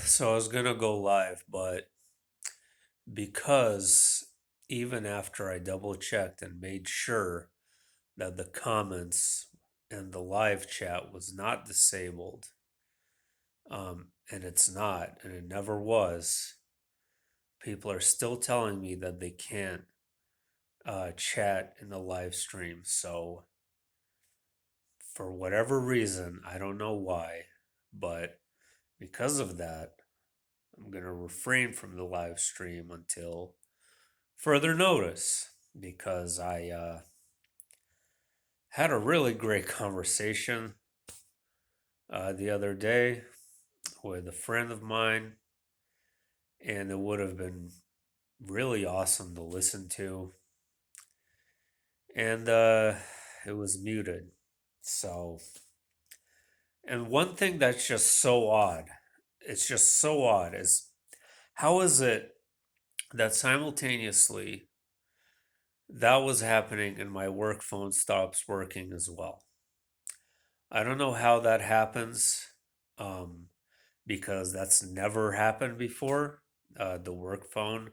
So I was gonna go live, but because even after I double checked and made sure that the comments and the live chat was not disabled, and it's not, and it never was, people are still telling me that they can't chat in the live stream. So for whatever reason, I don't know why, but because of that, I'm gonna refrain from the live stream until further notice because I had a really great conversation the other day with a friend of mine, and it would have been really awesome to listen to. And it was muted. So, and one thing that's just so odd, it's just so odd, is how is it that simultaneously that was happening and my work phone stops working as well? I don't know how that happens um, because that's never happened before. The work phone,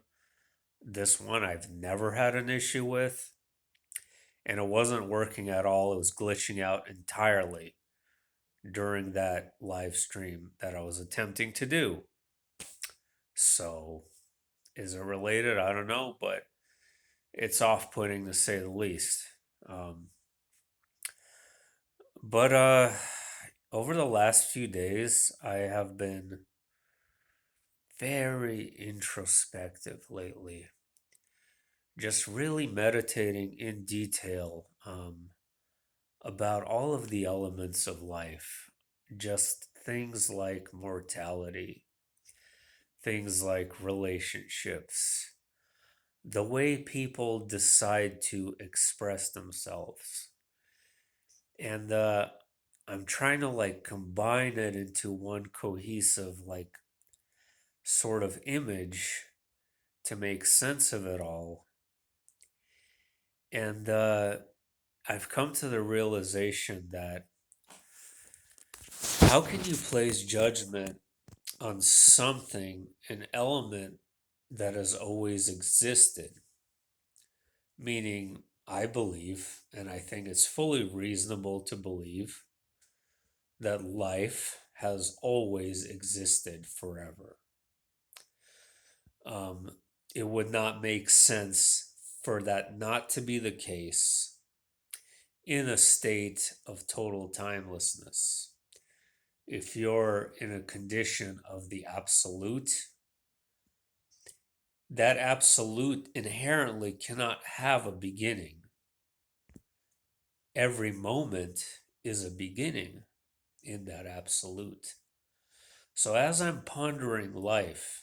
this one I've never had an issue with, and it wasn't working at all. It was glitching out entirely during that live stream that I was attempting to do. So, is it related? I don't know, but it's off putting to say the least. Um, but over the last few days, I have been very introspective lately. Just really meditating in detail about all of the elements of life. Just things like mortality, things like relationships, the way people decide to express themselves. And I'm trying to like combine it into one cohesive, like, sort of image to make sense of it all. And I've come to the realization that how can you place judgment on something, an element that has always existed? Meaning, I believe, and I think it's fully reasonable to believe, that life has always existed forever. Um, it would not make sense for that not to be the case in a state of total timelessness. If you're in a condition of the absolute, that absolute inherently cannot have a beginning. Every moment is a beginning in that absolute. So as I'm pondering life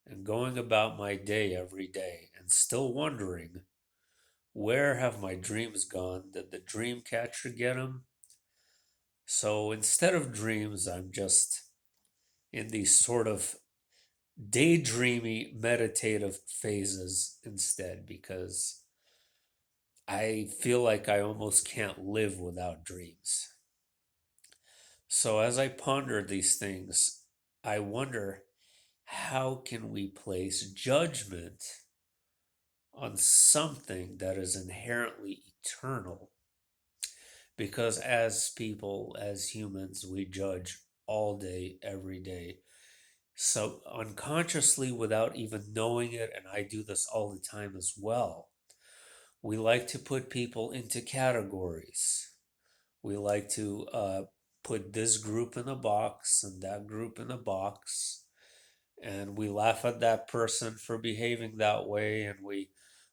and going about my day every day and still wondering, where have my dreams gone? Did the dream catcher get them? So instead of dreams, I'm just in these sort of daydreamy meditative phases instead because I feel like I almost can't live without dreams. So as I ponder these things, I wonder, how can we place judgment on something that is inherently eternal? Because as people, as humans, we judge all day, every day. So unconsciously, without even knowing it, and I do this all the time as well, we like to put people into categories. We like to put this group in a box and that group in a box. And we laugh at that person for behaving that way, and we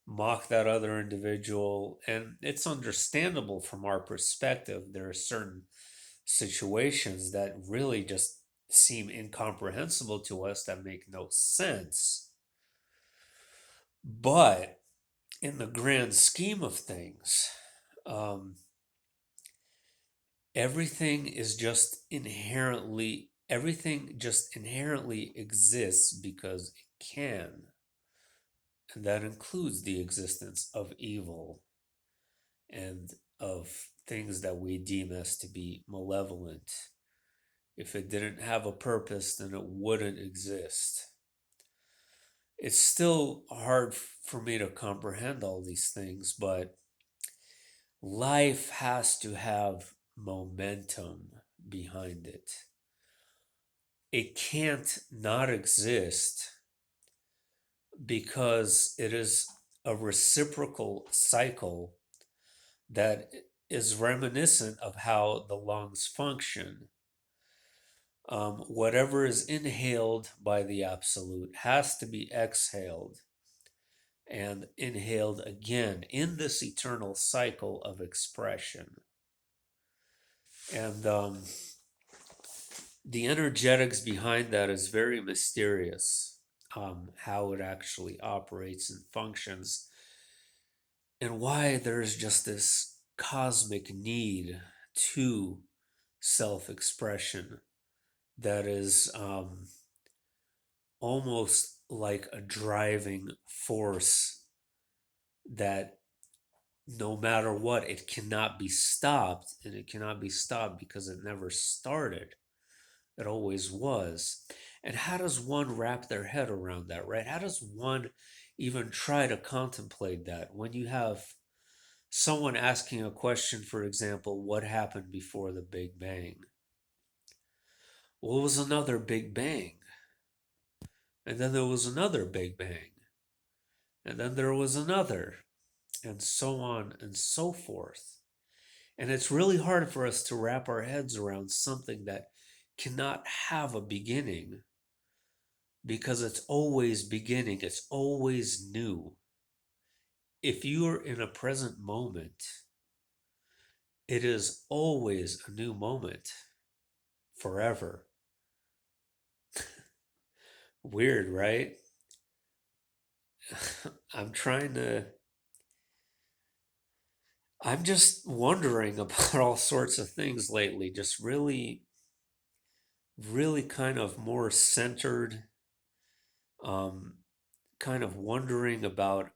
mock that other individual. And it's understandable from our perspective. There are certain situations that really just seem incomprehensible to us, that make no sense. But in the grand scheme of things, um, everything just inherently exists because it can. And that includes the existence of evil and of things that we deem as to be malevolent If it didn't have a purpose, then it wouldn't exist. It's still hard for me to comprehend all these things, but life has to have momentum behind it. It can't not exist because it is a reciprocal cycle that is reminiscent of how the lungs function. Whatever is inhaled by the absolute has to be exhaled and inhaled again in this eternal cycle of expression. And the energetics behind that is very mysterious, how it actually operates and functions, and why there's just this cosmic need to self expression that is almost like a driving force that no matter what, it cannot be stopped. And it cannot be stopped because it never started, it always was. And how does one wrap their head around that, right? How does one even try to contemplate that when you have someone asking a question, for example, what happened before the Big Bang? Well, it was another Big Bang. And then there was another Big Bang. And then there was another. And so on and so forth. And it's really hard for us to wrap our heads around something that cannot have a beginning because it's always beginning, it's always new. If you are in a present moment, it is always a new moment forever. Weird, right? I'm trying to, I'm just wondering about all sorts of things lately, just really, really kind of more centered, um, kind of wondering about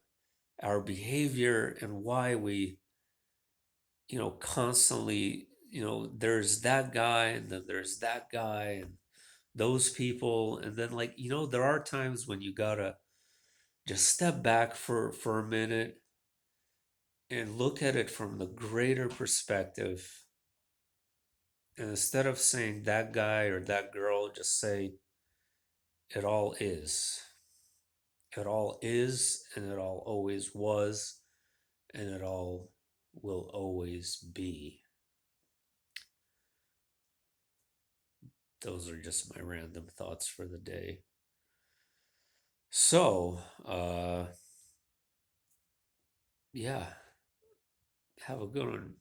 our behavior and why we, constantly, there's that guy and then there's that guy and those people. And then, like, there are times when you gotta just step back for a minute and look at it from the greater perspective. And instead of saying that guy or that girl, just say it all is. It all is, and it all always was, and it all will always be. Those are just my random thoughts for the day. So, yeah, have a good one.